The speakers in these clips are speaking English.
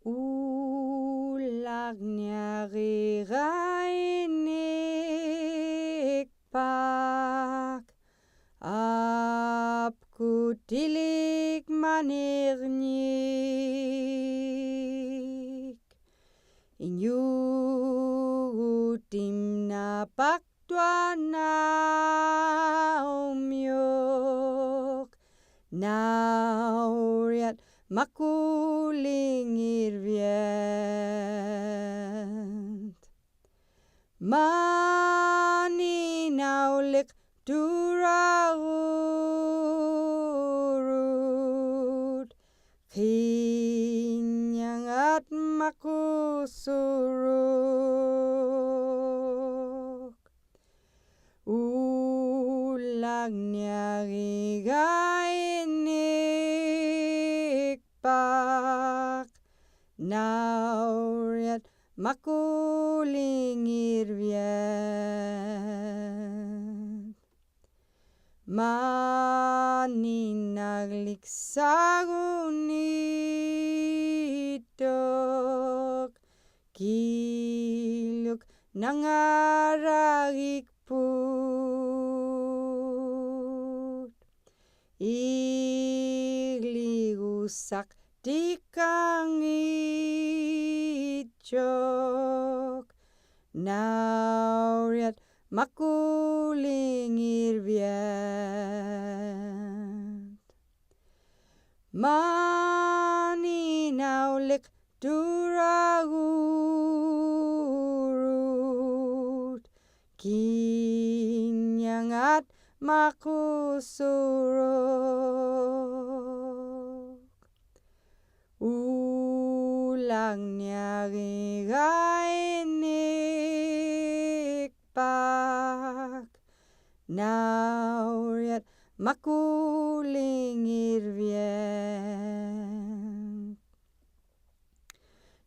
Ulag nyari rainik pak Apku tilik manirnyik Inyutim na paktuana umyok Nauriat makulingir vient Mani naulik duraurut Kinyangat makusuruk Ulag nyari gainik pak Nauriat makulingir vient Mani naglik sagunitok Kiluk nangaragik put Igligusak tikang icok Nauriat makulingir vient Mani naulik duragurut Kinyangat makusuruk Ulang nyari gainik pak Nauriat makulingir vient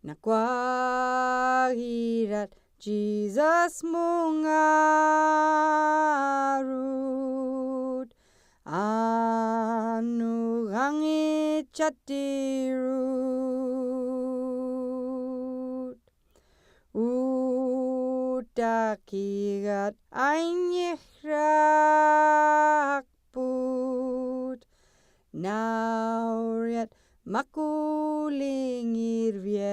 Nakwahirat Jesus mungarut Anu gangit catirut Utakirat ainyekrak put Nauriat makulingir vient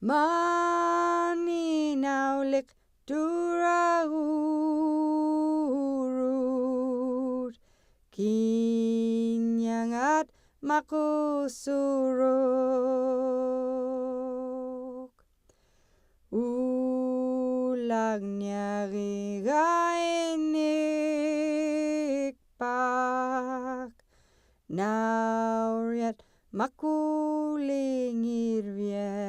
Mani naulik duragurut Kinyangat makusuruk Ulag nyari gainik pak Nauriat makulingir vient